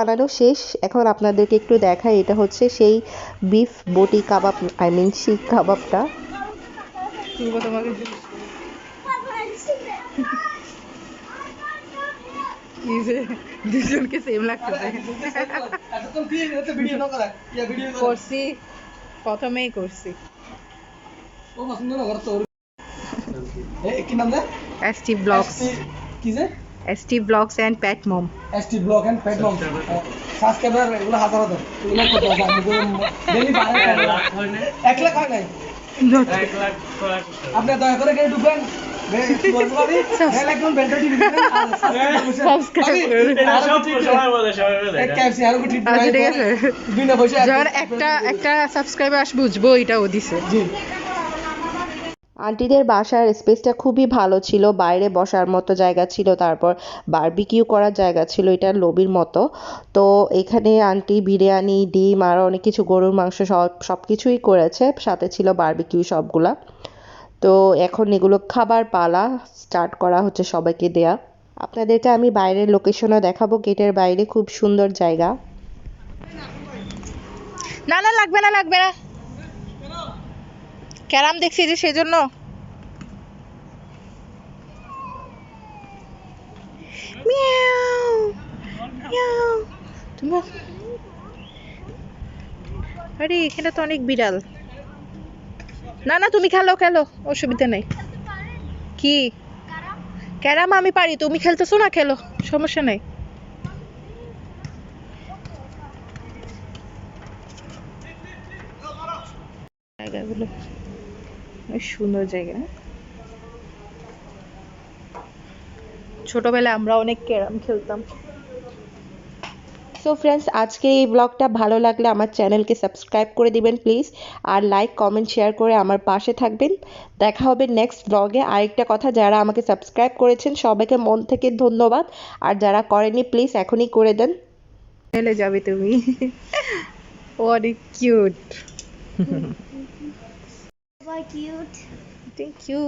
বানানো শেষ। এখন আপনাদেরকে একটু দেখাই, এটা হচ্ছে সেই বিফ বটি কাবাব, আই মিন শিক কাবাবটা। তোমাকে দুজনকে সেম লাগতেছে। করছি, প্রথমেই করছি। ST blogs, ST blogs and pet mom, ST blog and pet mom subscriber এগুলো হাজার হাজার এগুলো কত ডেইলি 1 লাখ হয় নাই। আপনি দয়া করে কেউ ঢুকবেন একটা সাবস্ক্রাইবার আস বুঝবো এটাও দিছে। আন্টিদের বাসার স্পেসটা খুবই ভালো ছিল, বাইরে বসার মতো জায়গা ছিল, তারপর বারবিকিউ করার জায়গা ছিল, এটা লবির মতো। তো এখানে আন্টি বিরিয়ানি, ডিম, আরও অনেক কিছু, গরুর মাংস সব কিছুই করেছে, সাথে ছিল বারবিকিউ সবগুলা। তো এখন এগুলো খাবার পালা, স্টার্ট করা হচ্ছে সবাইকে দেয়া। আপনাদেরকে আমি বাইরের লোকেশনও দেখাবো, গেটের বাইরে খুব সুন্দর জায়গা। না না লাগবে না, লাগবে না, ক্যারাম দেখছি যে সেজন্য। আরে এখানে তো অনেক বিড়াল। না না তুমি খেলো খেলো, অসুবিধা নেই। কি ক্যারাম আমি পারি, তুমি খেলতেছো না, খেলো, সমস্যা নেই। জায়গাগুলো বেশ সুন্দর জায়গা। ছোটবেলায় আমরা অনেক ক্যারাম খেলতাম। সো ফ্রেন্ডস, আজকে এই ব্লগটা ভালো লাগলে আমার চ্যানেলকে সাবস্ক্রাইব করে দিবেন প্লিজ, আর লাইক কমেন্ট শেয়ার করে আমার পাশে থাকবেন। দেখা হবে নেক্সট ব্লগে। আরেকটা কথা, যারা আমাকে সাবস্ক্রাইব করেছেন সবাইকে মন থেকে ধন্যবাদ, আর যারা করেনি প্লিজ এখনই করে দেন। চলে যাবে তুমি। অনেক কিউট। কিউট। Thank you.